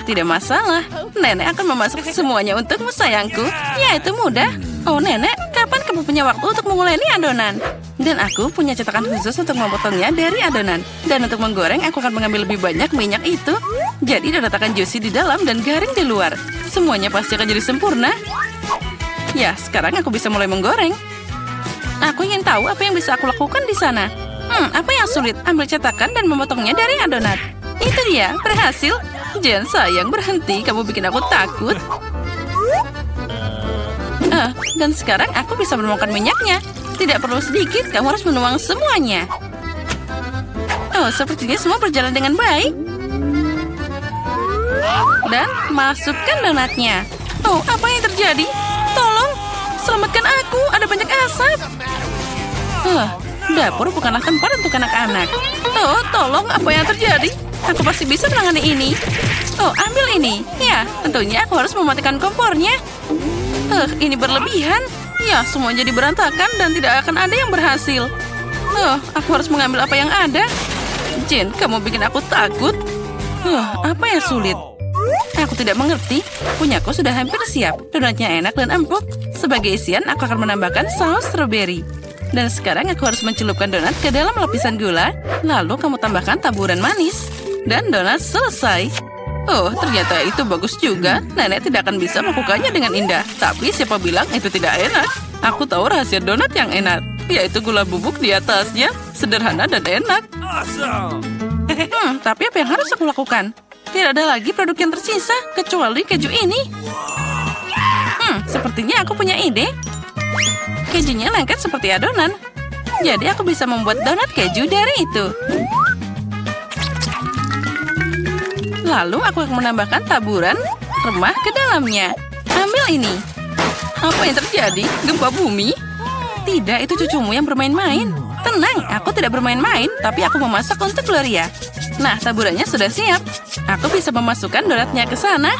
Tidak masalah. Nenek akan memasak semuanya untukmu, sayangku. Ya, itu mudah. Oh, Nenek, kapan kamu punya waktu untuk menguleni adonan? Dan aku punya cetakan khusus untuk memotongnya dari adonan. Dan untuk menggoreng, aku akan mengambil lebih banyak minyak itu. Jadi donat akan juicy di dalam dan garing di luar. Semuanya pasti akan jadi sempurna. Ya, sekarang aku bisa mulai menggoreng. Aku ingin tahu apa yang bisa aku lakukan di sana. Apa yang sulit? Ambil cetakan dan memotongnya dari adonan. Itu dia, berhasil. Jen, sayang, berhenti. Kamu bikin aku takut. Dan sekarang aku bisa menuangkan minyaknya. Tidak perlu sedikit, kamu harus menuang semuanya. Oh, sepertinya semua berjalan dengan baik. Dan masukkan donatnya. Oh, apa yang terjadi? Tolong, selamatkan aku, ada banyak asap. Dapur bukanlah tempat untuk anak-anak. Oh, tolong, apa yang terjadi? Aku pasti bisa menangani ini. Oh, ambil ini. Ya, tentunya aku harus mematikan kompornya. Ini berlebihan. Ya, semua jadi berantakan dan tidak akan ada yang berhasil. Aku harus mengambil apa yang ada. Jen, kamu bikin aku takut. Apa yang sulit? Aku tidak mengerti. Punyaku sudah hampir siap. Donatnya enak dan empuk. Sebagai isian, aku akan menambahkan saus strawberry. Dan sekarang aku harus mencelupkan donat ke dalam lapisan gula. Lalu kamu tambahkan taburan manis. Dan donat selesai. Oh, ternyata itu bagus juga. Nenek tidak akan bisa melakukannya dengan indah. Tapi siapa bilang itu tidak enak? Aku tahu rahasia donat yang enak. Yaitu gula bubuk di atasnya. Sederhana dan enak. Tapi apa yang harus aku lakukan? Tidak ada lagi produk yang tersisa kecuali keju ini. Sepertinya aku punya ide. Kejunya lengket seperti adonan. Jadi aku bisa membuat donat keju dari itu. Lalu aku akan menambahkan taburan remah ke dalamnya. Ambil ini. Apa yang terjadi? Gempa bumi? Tidak, itu cucumu yang bermain-main. Tenang, aku tidak bermain-main, tapi aku memasak untuk Gloria. Nah, taburannya sudah siap. Aku bisa memasukkan donatnya ke sana.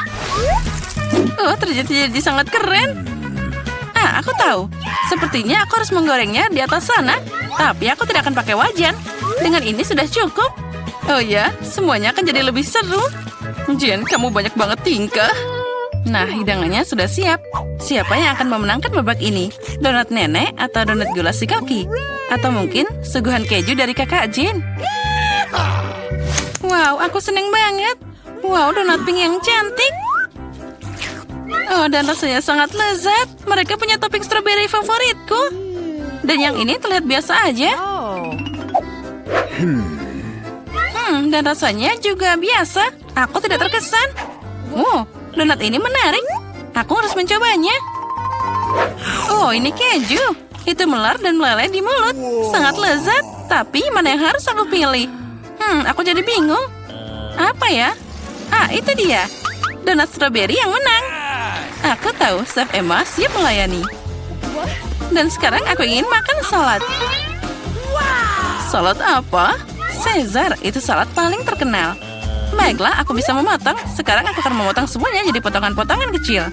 Oh, terjadi sangat keren. Aku tahu. Sepertinya aku harus menggorengnya di atas sana. Tapi aku tidak akan pakai wajan. Dengan ini sudah cukup. Oh ya, semuanya akan jadi lebih seru. Jen, kamu banyak banget tingkah. Nah, hidangannya sudah siap. Siapa yang akan memenangkan babak ini? Donat nenek atau donat gula si Koki? Atau mungkin suguhan keju dari kakak Jen? Wow, aku seneng banget. Wow, donat pink yang cantik. Oh, dan rasanya sangat lezat. Mereka punya topping strawberry favoritku. Dan yang ini terlihat biasa aja. Dan rasanya juga biasa. Aku tidak terkesan. Donat ini menarik. Aku harus mencobanya. Oh, ini keju. Itu melar dan meleleh di mulut. Sangat lezat. Tapi mana yang harus aku pilih? Aku jadi bingung. Apa ya? Itu dia. Donat strawberry yang menang. Aku tahu, Chef Emma siap melayani. Dan sekarang aku ingin makan salad. Salad apa? Caesar, itu salad paling terkenal. Baiklah, aku bisa memotong. Sekarang aku akan memotong semuanya jadi potongan-potongan kecil.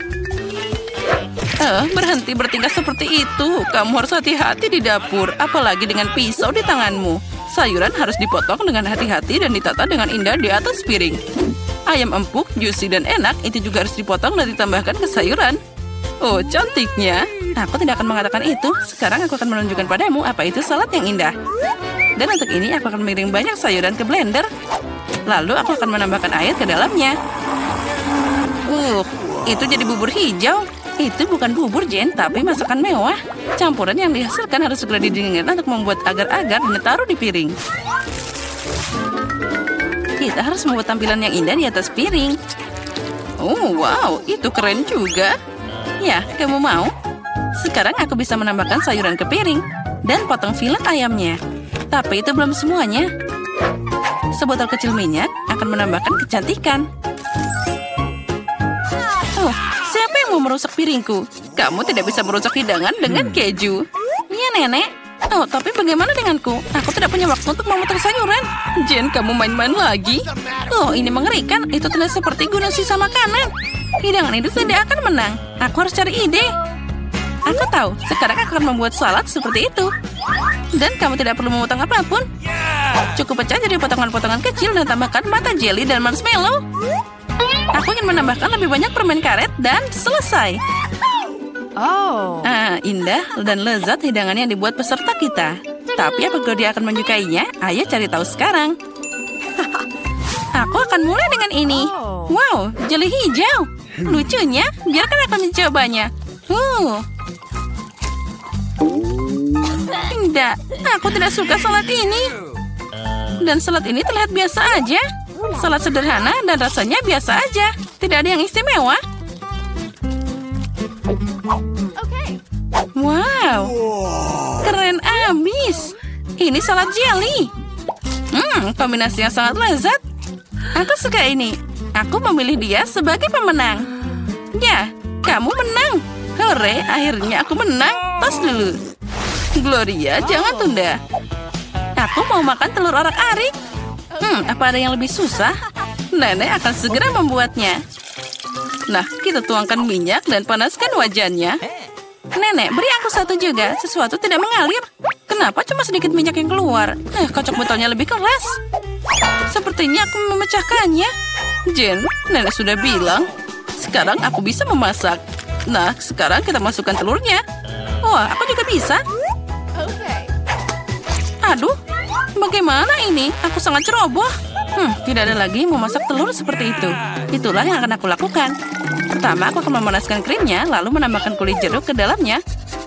Berhenti bertingkah seperti itu. Kamu harus hati-hati di dapur, apalagi dengan pisau di tanganmu. Sayuran harus dipotong dengan hati-hati dan ditata dengan indah di atas piring. Ayam empuk, juicy dan enak, itu juga harus dipotong dan ditambahkan ke sayuran. Oh, cantiknya. Aku tidak akan mengatakan itu. Sekarang aku akan menunjukkan padamu apa itu salad yang indah. Dan untuk ini aku akan mengiring banyak sayuran ke blender. Lalu aku akan menambahkan air ke dalamnya. Itu jadi bubur hijau. Itu bukan bubur, Jen, tapi masakan mewah. Campuran yang dihasilkan harus segera didinginkan untuk membuat agar-agar dan ditaruh di piring. Kita harus membuat tampilan yang indah di atas piring. Oh, wow, itu keren juga. Ya, kamu mau? Sekarang aku bisa menambahkan sayuran ke piring dan potong filet ayamnya. Tapi itu belum semuanya. Sebotol kecil minyak akan menambahkan kecantikan. Oh, siapa yang mau merusak piringku? Kamu tidak bisa merusak hidangan dengan keju. Iya, Nenek. Oh, tapi bagaimana denganku? Aku tidak punya waktu untuk memotong sayuran. Jen, kamu main-main lagi? Oh, ini mengerikan. Itu terlihat seperti gunung sisa makanan. Hidangan itu tidak akan menang. Aku harus cari ide. Aku tahu, sekarang aku akan membuat salad seperti itu. Dan kamu tidak perlu memotong apapun. Cukup pecah jadi potongan-potongan kecil dan tambahkan mata jelly dan marshmallow. Aku ingin menambahkan lebih banyak permen karet dan selesai. Indah dan lezat hidangan yang dibuat peserta kita. Tapi apakah dia akan menyukainya? Ayo cari tahu sekarang. Aku akan mulai dengan ini. Wow, jeli hijau. Lucunya, biarkan aku mencobanya. Tidak, aku tidak suka salad ini. Dan salad ini terlihat biasa aja. Salad sederhana dan rasanya biasa aja. Tidak ada yang istimewa. Wow, keren abis. Ini salad jelly. Kombinasi yang sangat lezat. Aku suka ini. Aku memilih dia sebagai pemenang. Ya, kamu menang. Hore, akhirnya aku menang. Tos dulu. Gloria, jangan tunda. Aku mau makan telur orak-arik. Apa ada yang lebih susah? Nenek akan segera membuatnya. Nah, kita tuangkan minyak dan panaskan wajannya. Nenek, beri aku satu juga. Sesuatu tidak mengalir. Kenapa cuma sedikit minyak yang keluar? Kocok botolnya lebih keras. Sepertinya aku memecahkannya. Jen, nenek sudah bilang. Sekarang aku bisa memasak. Nah, sekarang kita masukkan telurnya. Wah, aku juga bisa. Aduh, bagaimana ini? Aku sangat ceroboh. Tidak ada lagi memasak telur seperti itu. Itulah yang akan aku lakukan. Pertama, aku akan memanaskan krimnya, lalu menambahkan kulit jeruk ke dalamnya.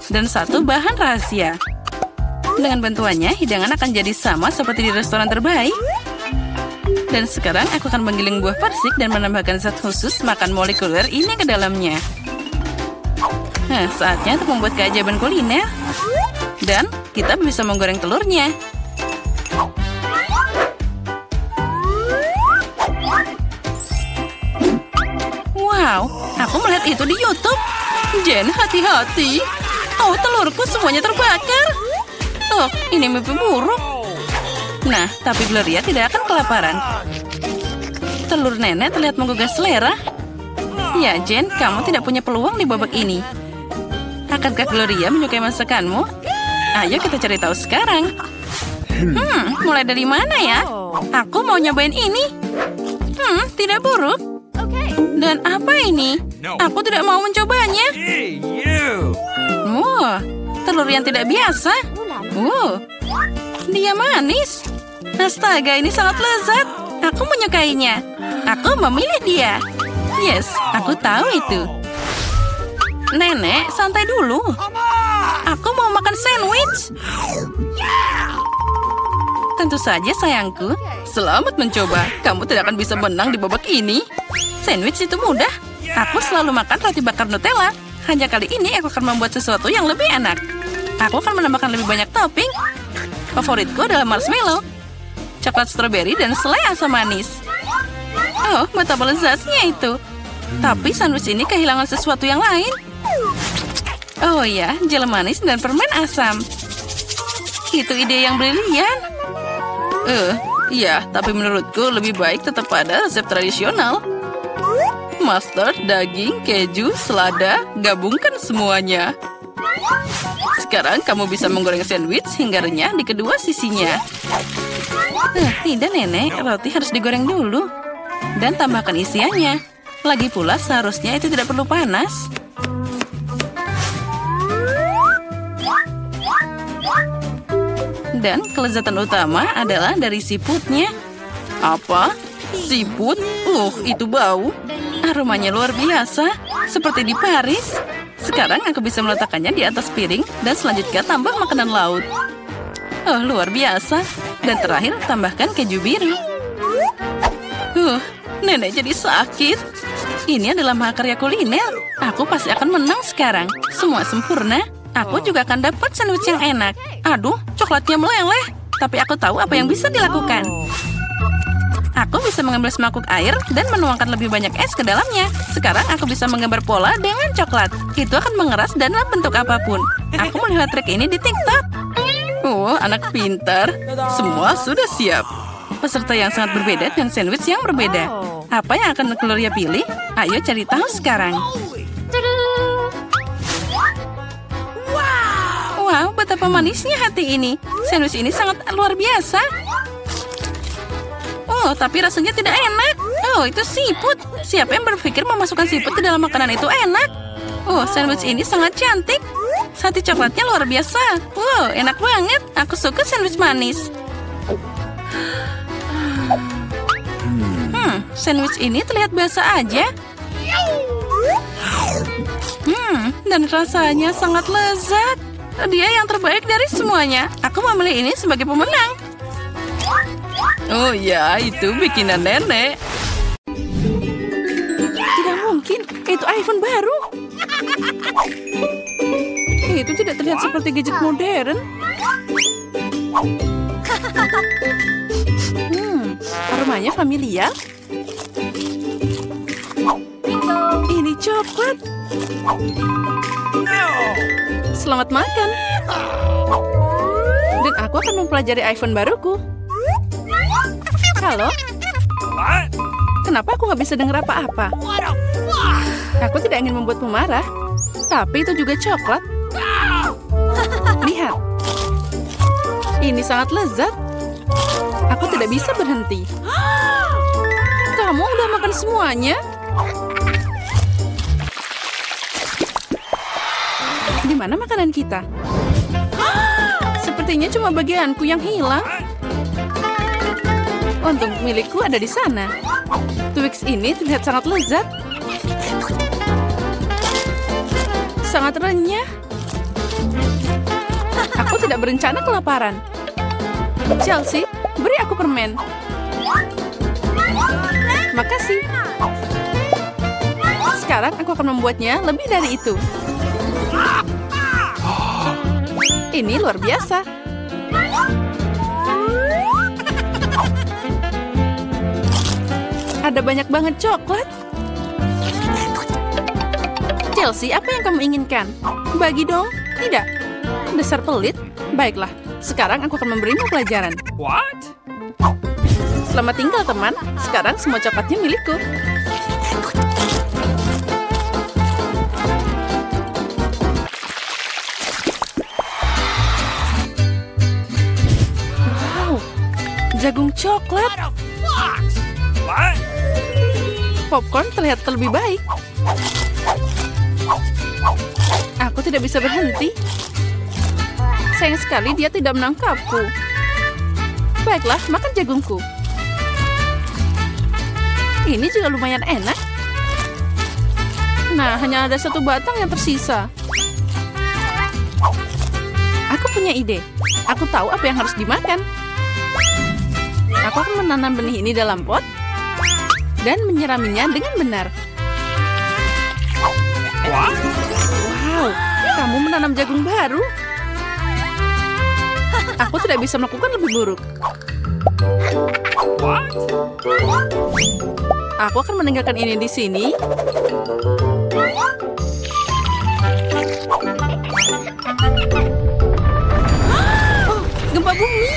Dan satu bahan rahasia. Dengan bantuannya, hidangan akan jadi sama seperti di restoran terbaik. Dan sekarang aku akan menggiling buah persik dan menambahkan zat khusus makan molekuler ini ke dalamnya. Nah, saatnya untuk membuat keajaiban kuliner. Dan kita bisa menggoreng telurnya. Wow, aku melihat itu di YouTube. Jen, hati-hati. Oh, telurku semuanya terbakar. Oh, ini mimpi buruk. Nah, tapi Gloria tidak akan kelaparan. Telur nenek terlihat menggugah selera. Ya, Jen, kamu tidak punya peluang di babak ini. Akankah Gloria menyukai masakanmu? Ayo kita cari tahu sekarang. Mulai dari mana ya? Aku mau nyobain ini. Tidak buruk. Dan apa ini? Aku tidak mau mencobanya. Wah, telur yang tidak biasa. Dia manis. Astaga, ini sangat lezat. Aku menyukainya. Aku memilih dia. Yes, aku tahu itu. Nenek, santai dulu. Aku mau makan sandwich. Tentu saja, sayangku. Selamat mencoba. Kamu tidak akan bisa menang di babak ini. Sandwich itu mudah. Aku selalu makan roti bakar Nutella. Hanya kali ini aku akan membuat sesuatu yang lebih enak. Aku akan menambahkan lebih banyak topping. Favoritku adalah marshmallow, coklat stroberi, dan selai asam manis. Oh, betapa lezatnya itu. Tapi sandwich ini kehilangan sesuatu yang lain. Oh ya, jel manis dan permen asam. Itu ide yang brilian. Iya, tapi menurutku lebih baik tetap pada resep tradisional. Mustard, daging, keju, selada, gabungkan semuanya. Sekarang kamu bisa menggoreng sandwich hingga renyah di kedua sisinya. Tidak, Nenek. Roti harus digoreng dulu. Dan tambahkan isiannya. Lagi pula seharusnya itu tidak perlu panas. Dan kelezatan utama adalah dari siputnya. Apa? Siput? Itu bau. Aromanya luar biasa. Seperti di Paris. Sekarang aku bisa meletakkannya di atas piring. Dan selanjutnya tambah makanan laut. Oh, luar biasa. Dan terakhir tambahkan keju biru. Nenek jadi sakit. Ini adalah mahakarya kuliner. Aku pasti akan menang sekarang. Semua sempurna. Aku juga akan dapat sandwich yang enak. Aduh, coklatnya meleleh. Tapi aku tahu apa yang bisa dilakukan. Aku bisa mengambil semangkuk air dan menuangkan lebih banyak es ke dalamnya. Sekarang aku bisa menggambar pola dengan coklat. Itu akan mengeras dalam bentuk apapun. Aku melihat trik ini di TikTok. Anak pintar. Semua sudah siap. Peserta yang sangat berbeda dan sandwich yang berbeda. Apa yang akan Gloria pilih? Ayo cari tahu sekarang. Wow, betapa manisnya hati ini. Sandwich ini sangat luar biasa. Oh, tapi rasanya tidak enak. Oh, itu siput. Siapa yang berpikir memasukkan siput ke dalam makanan itu enak? Oh, sandwich ini sangat cantik. Sate coklatnya luar biasa. Wow, enak banget. Aku suka sandwich manis. Sandwich ini terlihat biasa aja. Dan rasanya sangat lezat. Dia yang terbaik dari semuanya. Aku memilih ini sebagai pemenang. Oh ya, itu bikinan nenek. Tidak mungkin, itu iPhone baru. Itu tidak terlihat seperti gadget modern. Aromanya familiar. Ini coklat. Selamat makan. Dan aku akan mempelajari iPhone baruku. Halo? Kenapa aku nggak bisa dengar apa-apa? Aku tidak ingin membuatmu marah. Tapi itu juga coklat. Lihat. Ini sangat lezat. Aku tidak bisa berhenti. Kamu udah makan semuanya? Di mana makanan kita? Sepertinya cuma bagianku yang hilang. Untung milikku ada di sana. Twix ini terlihat sangat lezat. Sangat renyah. Aku tidak berencana kelaparan. Chelsea, beri aku permen. Makasih. Sekarang aku akan membuatnya lebih dari itu. Ini luar biasa. Ada banyak banget coklat. Chelsea, apa yang kamu inginkan? Bagi dong. Tidak. Dasar pelit. Baiklah. Sekarang aku akan memberimu pelajaran. What? Selamat tinggal, teman. Sekarang semua coklatnya milikku. Wow. Jagung coklat. What? Popcorn terlihat lebih baik. Aku tidak bisa berhenti. Sayang sekali dia tidak menangkapku. Baiklah, makan jagungku. Ini juga lumayan enak. Nah, hanya ada satu batang yang tersisa. Aku punya ide. Aku tahu apa yang harus dimakan. Aku akan menanam benih ini dalam pot dan menyiraminya dengan benar. Wow, kamu menanam jagung baru. Aku tidak bisa melakukan lebih buruk. Aku akan meninggalkan ini di sini. Oh, gempa bumi.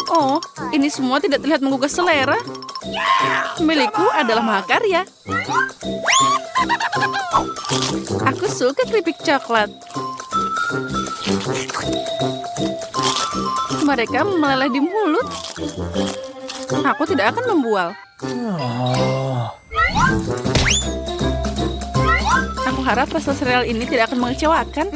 Oh, ini semua tidak terlihat menggugah selera. Milikku adalah mahakarya. Aku suka keripik coklat. Mereka meleleh di mulut. Aku tidak akan membual. Aku harap rasa sereal ini tidak akan mengecewakan.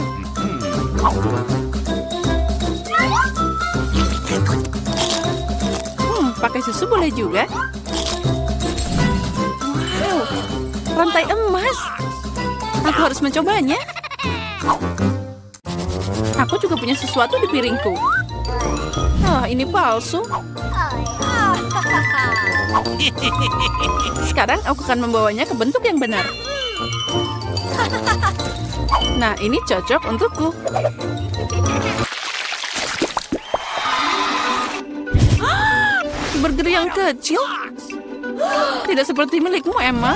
Pakai susu boleh juga. Wow, rantai emas. Aku harus mencobanya. Aku juga punya sesuatu di piringku. Oh, ini palsu. Sekarang aku akan membawanya ke bentuk yang benar. Nah, ini cocok untukku. Burger yang kecil? Tidak seperti milikmu, Emma.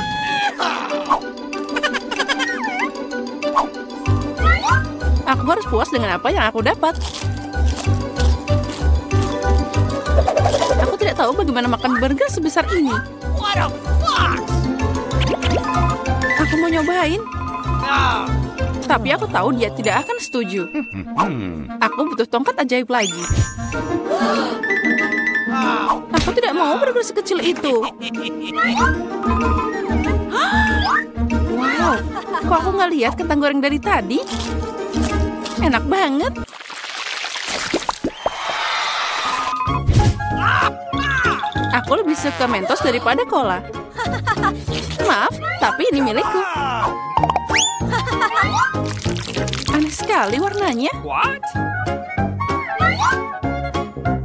Aku harus puas dengan apa yang aku dapat. Aku tidak tahu bagaimana makan burger sebesar ini. Aku mau nyobain. Tapi aku tahu dia tidak akan setuju. Aku butuh tongkat ajaib lagi. Aku tidak mau burger sekecil itu. Wow, kok aku nggak lihat kentang goreng dari tadi? Enak banget. Aku lebih suka Mentos daripada cola. Maaf, tapi ini milikku. Aneh sekali warnanya. What?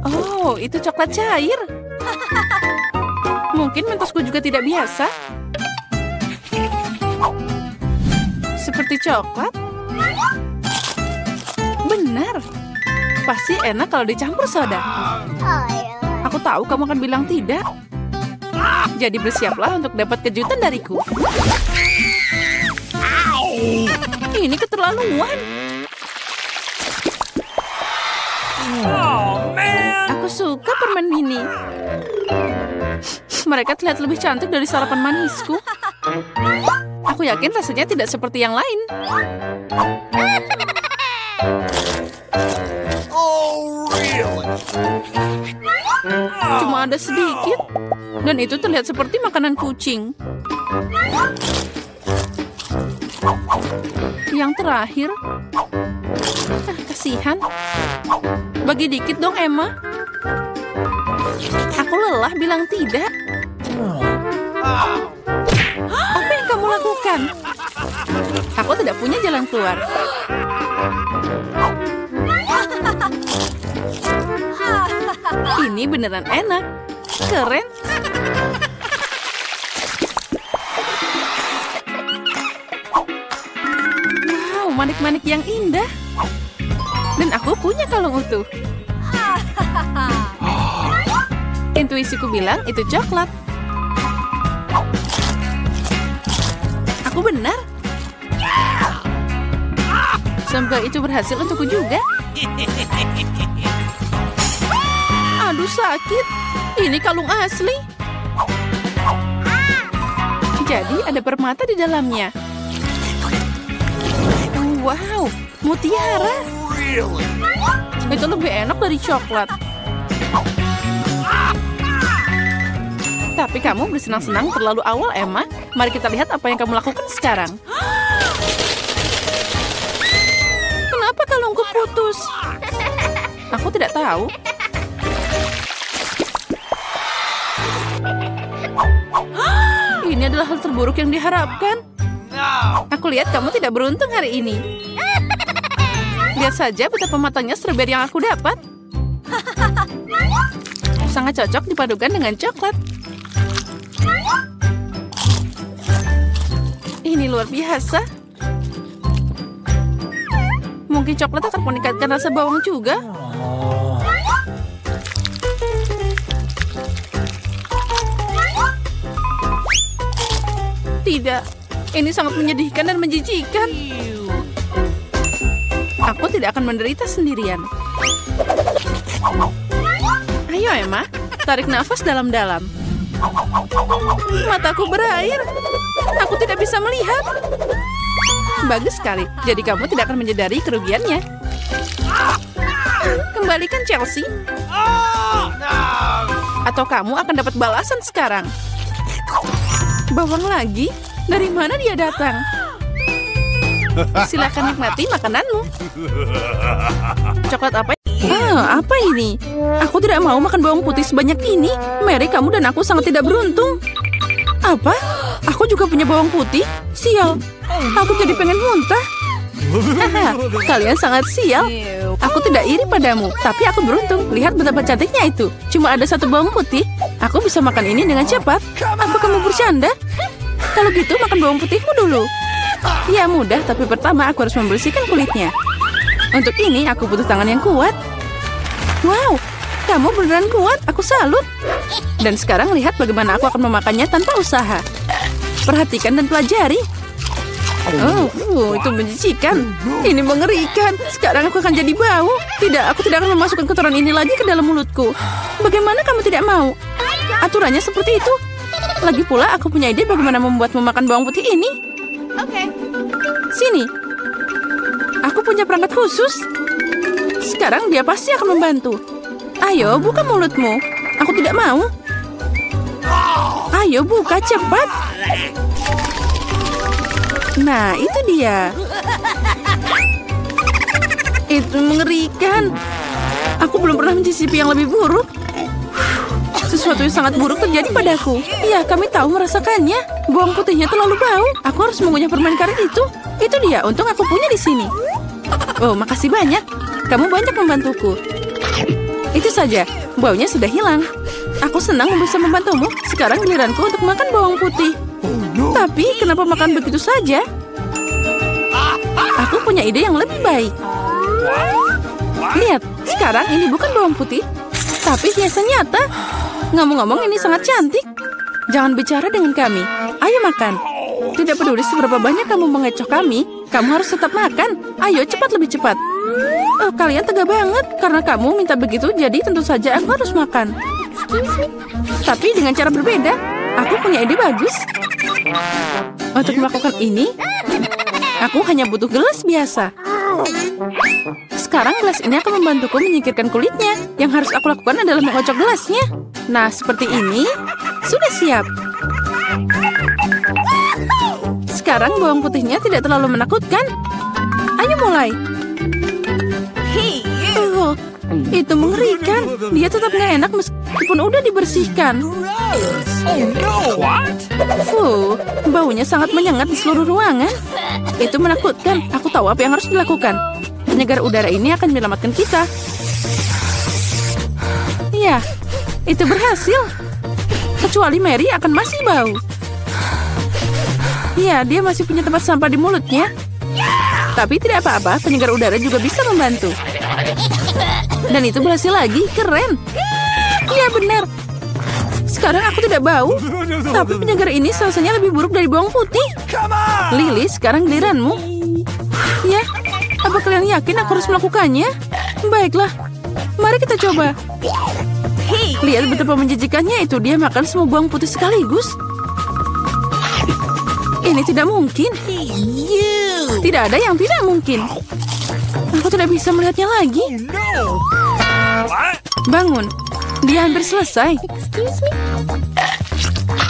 Oh, itu coklat cair. Mungkin Mentosku juga tidak biasa. Seperti coklat. Benar. Pasti enak kalau dicampur soda. Aku tahu kamu akan bilang tidak. Jadi bersiaplah untuk dapat kejutan dariku. Ini keterlaluan. Oh, man. Aku suka permen mini. Mereka terlihat lebih cantik dari sarapan manisku. Aku yakin rasanya tidak seperti yang lain. Oh, really? Cuma ada sedikit. Dan itu terlihat seperti makanan kucing. Yang terakhir. Kasihan. Bagi dikit dong, Emma. Aku lelah bilang tidak. Apa yang kamu lakukan? Aku tidak punya jalan keluar. Ini beneran enak. Keren. Wow, manik-manik yang indah. Dan aku punya kalung utuh. Intuisiku bilang itu coklat. Aku benar. Semoga itu berhasil untukku juga. Aduh, sakit. Ini kalung asli. Jadi ada permata di dalamnya. Wow, mutiara. Really? Itu lebih enak dari coklat. Tapi kamu bersenang-senang terlalu awal, Emma. Mari kita lihat apa yang kamu lakukan sekarang. Kenapa kalungku putus? Aku tidak tahu. Ini adalah hal terburuk yang diharapkan. Aku lihat kamu tidak beruntung hari ini. Lihat saja betapa matangnya stroberi yang aku dapat. Sangat cocok dipadukan dengan coklat. Ini luar biasa. Mungkin coklat akan meningkatkan rasa bawang juga. Tidak, ini sangat menyedihkan dan menjijikan. Aku tidak akan menderita sendirian. Ayo, Emma, tarik nafas dalam-dalam. Mataku berair. Aku tidak bisa melihat. Bagus sekali. Jadi kamu tidak akan menyadari kerugiannya. Kembalikan Chelsea. Atau kamu akan dapat balasan sekarang. Bawang lagi? Dari mana dia datang? Silakan nikmati makananmu. Coklat apa? Apa ini? Aku tidak mau makan bawang putih sebanyak ini. Mary, kamu dan aku sangat tidak beruntung. Apa? Aku juga punya bawang putih? Sial. Aku jadi pengen muntah. Kalian sangat sial. Aku tidak iri padamu, tapi aku beruntung. Lihat betapa cantiknya itu. Cuma ada satu bawang putih. Aku bisa makan ini dengan cepat. Apa kamu bercanda? Kalau gitu, makan bawang putihmu dulu. Ya, mudah, tapi pertama aku harus membersihkan kulitnya. Untuk ini, aku butuh tangan yang kuat. Wow, kamu beneran kuat. Aku salut. Dan sekarang lihat bagaimana aku akan memakannya tanpa usaha. Perhatikan dan pelajari. Itu menjijikan. Ini mengerikan. Sekarang aku akan jadi bau. Tidak, aku tidak akan memasukkan kotoran ini lagi ke dalam mulutku. Bagaimana kamu tidak mau? Aturannya seperti itu. Lagi pula, aku punya ide bagaimana membuat memakan bawang putih ini. Oke. Sini. Aku punya perangkat khusus. Sekarang dia pasti akan membantu. Ayo, buka mulutmu. Aku tidak mau. Ayo, buka cepat. Nah, itu dia. Itu mengerikan. Aku belum pernah mencicipi yang lebih buruk. Sesuatu yang sangat buruk terjadi padaku. Iya, kami tahu merasakannya. Bawang putihnya terlalu bau. Aku harus mengunyah permen karet itu. Itu dia, untung aku punya di sini. Oh, makasih banyak. Kamu banyak membantuku. Itu saja, baunya sudah hilang. Aku senang bisa membantumu. Sekarang giliranku untuk makan bawang putih. Tapi, kenapa makan begitu saja? Aku punya ide yang lebih baik. Lihat, sekarang ini bukan bawang putih, tapi hiasan nyata. Ngomong-ngomong, ini sangat cantik. Jangan bicara dengan kami. Ayo makan. Tidak peduli seberapa banyak kamu mengecoh kami, kamu harus tetap makan. Ayo, cepat, lebih cepat. Oh, kalian tega banget. Karena kamu minta begitu, jadi tentu saja aku harus makan. Tapi dengan cara berbeda. Aku punya ide bagus. Untuk melakukan ini, aku hanya butuh gelas biasa. Sekarang gelas ini akan membantuku menyingkirkan kulitnya. Yang harus aku lakukan adalah mengocok gelasnya. Nah, seperti ini. Sudah siap. Sekarang bawang putihnya tidak terlalu menakutkan. Ayo mulai. Oh, itu mengerikan. Dia tetap nggak enak meskipun udah dibersihkan. Baunya sangat menyengat di seluruh ruangan. Itu menakutkan. Aku tahu apa yang harus dilakukan. Penyegar udara ini akan menyelamatkan kita. Ya, itu berhasil. Kecuali Mary akan masih bau. Ya, dia masih punya tempat sampah di mulutnya. Tapi tidak apa-apa, penyegar udara juga bisa membantu. Dan itu berhasil lagi, keren. Ya, benar. Sekarang aku tidak bau. Tapi penyegar ini rasanya lebih buruk dari bawang putih. Lily, sekarang giliranmu. Ya, apa kalian yakin aku harus melakukannya? Baiklah, mari kita coba. Lihat betapa menjijikannya itu. Dia makan semua bawang putih sekaligus. Ini tidak mungkin. Tidak ada yang tidak mungkin. Aku tidak bisa melihatnya lagi. Bangun. Dia hampir selesai.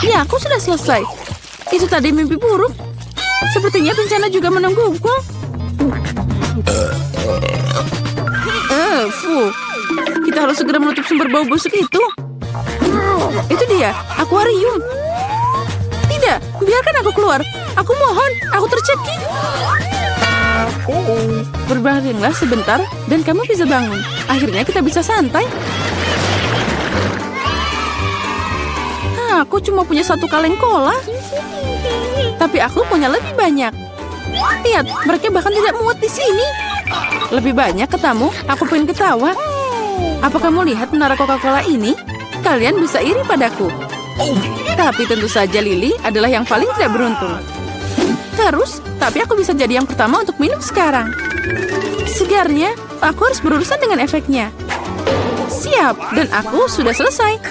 Ya, aku sudah selesai. Itu tadi mimpi buruk. Sepertinya bencana juga menungguku. Kita harus segera menutup sumber bau busuk itu. Itu dia, akuarium. Tidak, biarkan aku keluar. Aku mohon, aku tercekik. Berbaringlah sebentar dan kamu bisa bangun. Akhirnya kita bisa santai. Aku cuma punya satu kaleng cola. Tapi aku punya lebih banyak. Lihat, mereka bahkan tidak muat di sini. Lebih banyak ketamu, aku pengen ketawa. Apa kamu lihat menara Coca-Cola ini? Kalian bisa iri padaku. Tapi tentu saja Lily adalah yang paling tidak beruntung. Terus, tapi aku bisa jadi yang pertama untuk minum sekarang. Segarnya, aku harus berurusan dengan efeknya. Siap, dan aku sudah selesai.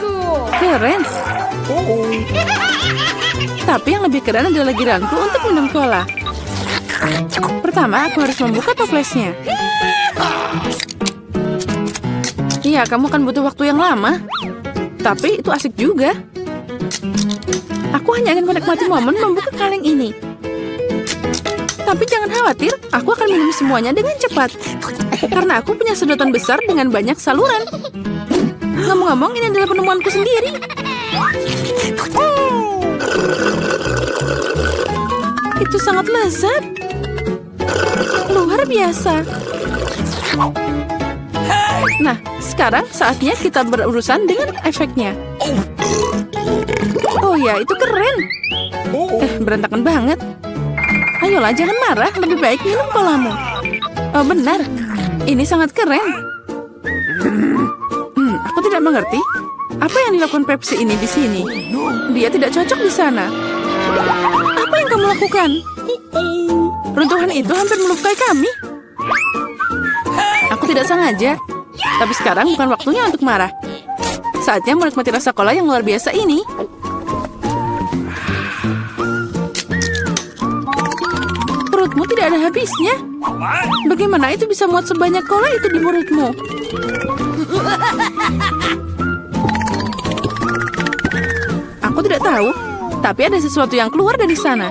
Keren. Tapi yang lebih keren adalah giliranku untuk minum cola. Pertama, aku harus membuka toplesnya. Iya, kamu akan butuh waktu yang lama. Tapi itu asik juga. Aku hanya ingin menikmati momen membuka kaleng ini. Tapi jangan khawatir, aku akan minum semuanya dengan cepat. Karena aku punya sedotan besar dengan banyak saluran. Ngomong-ngomong, ini adalah penemuanku sendiri. Itu sangat lezat. Luar biasa. Nah, sekarang saatnya kita berurusan dengan efeknya. Oh ya, itu keren. Berantakan banget. Ayolah, jangan marah. Lebih baik minum colamu. Oh, benar. Ini sangat keren. Aku tidak mengerti. Apa yang dilakukan Pepsi ini di sini? Dia tidak cocok di sana. Apa yang kamu lakukan? Runtuhan itu hampir melukai kami. Aku tidak sengaja. Tapi sekarang bukan waktunya untuk marah. Saatnya menikmati rasa cola yang luar biasa ini. Perutmu tidak tidak ada habisnya. Bagaimana itu bisa muat sebanyak cola itu di mulutmu? Aku tidak tahu, tapi ada sesuatu yang keluar dari sana.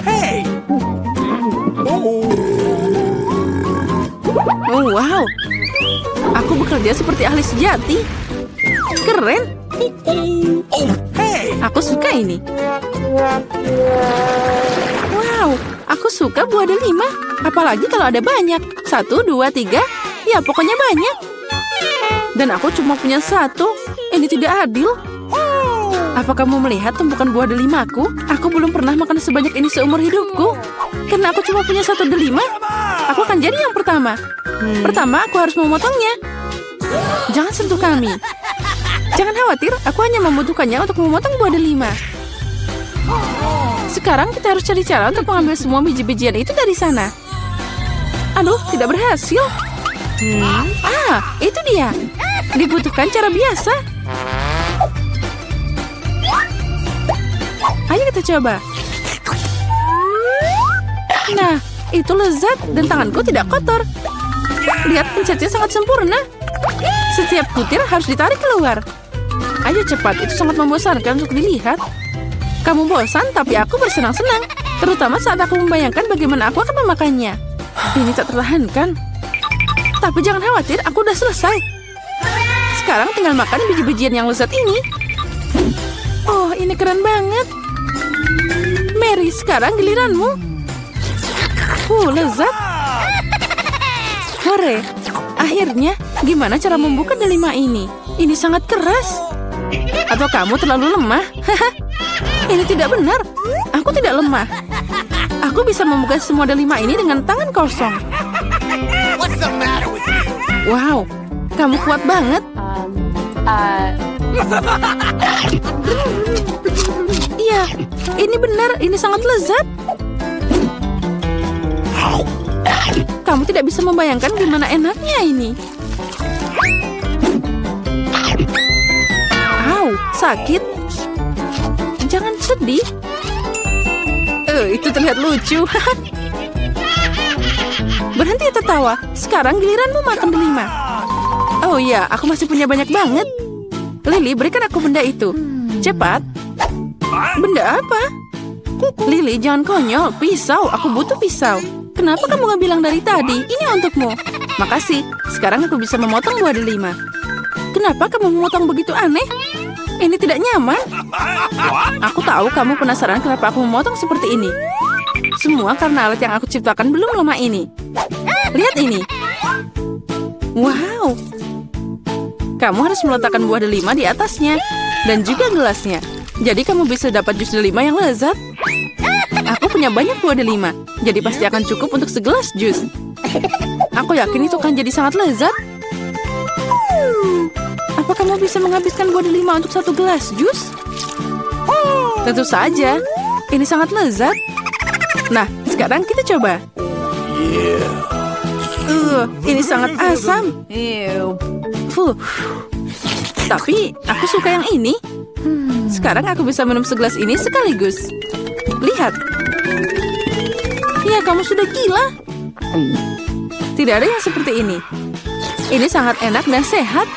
Hey! Oh, wow. Aku bekerja seperti ahli sejati. Keren. Oh, hey! Aku suka ini. Wow, aku suka buah delima. Apalagi kalau ada banyak. 1, 2, 3. Ya, pokoknya banyak. Dan aku cuma punya 1. Ini tidak adil. Apa kamu melihat tumpukan buah delimaku? Aku belum pernah makan sebanyak ini seumur hidupku. Karena aku cuma punya 1 delima, aku akan jadi yang pertama. Pertama, aku harus memotongnya. Jangan sentuh kami. Jangan khawatir, aku hanya membutuhkannya untuk memotong buah delima. Sekarang kita harus cari cara untuk mengambil semua biji-bijian itu dari sana. Aduh, tidak berhasil. Itu dia. Dibutuhkan cara biasa. Ayo kita coba. Nah, itu lezat dan tanganku tidak kotor. Lihat, pencetnya sangat sempurna. Setiap butir harus ditarik keluar. Ayo cepat, itu sangat membosankan untuk dilihat. Kamu bosan, tapi aku bersenang-senang. Terutama saat aku membayangkan bagaimana aku akan memakannya. Ini tak tertahankan. Tapi jangan khawatir, aku udah selesai. Sekarang tinggal makan biji-bijian yang lezat ini. Oh, ini keren banget. Mary, sekarang giliranmu. Lezat. Hore. Akhirnya, gimana cara membuka delima ini? Ini sangat keras. Atau kamu terlalu lemah? Ini tidak benar. Aku tidak lemah. Aku bisa membuka semua delima ini dengan tangan kosong. What's the matter with you? Wow, kamu kuat banget. Iya, ini benar. Ini sangat lezat. Kamu tidak bisa membayangkan gimana enaknya ini. Au, sakit. Jangan sedih. Itu terlihat lucu. Berhenti tertawa. Sekarang giliranmu makan delima. Oh iya, aku masih punya banyak banget. Lily, berikan aku benda itu. Cepat. Benda apa? Lily, jangan konyol. Pisau, aku butuh pisau. Kenapa kamu nggak bilang dari tadi? Ini untukmu. Makasih. Sekarang aku bisa memotong buah delima. Kenapa kamu memotong begitu aneh? Ini tidak nyaman. Aku tahu kamu penasaran kenapa aku memotong seperti ini. Semua karena alat yang aku ciptakan belum lama ini. Lihat ini. Wow. Kamu harus meletakkan buah delima di atasnya. Dan juga gelasnya. Jadi kamu bisa dapat jus delima yang lezat. Aku punya banyak buah delima. Jadi pasti akan cukup untuk segelas jus. Aku yakin itu akan jadi sangat lezat. Apa kamu bisa menghabiskan buah delima untuk 1 gelas jus? Tentu saja. Ini sangat lezat. Nah, sekarang kita coba. Ini sangat asam. Tapi aku suka yang ini. Sekarang aku bisa minum segelas ini sekaligus. Lihat. Ya, kamu sudah gila. Tidak ada yang seperti ini. Ini sangat enak dan sehat.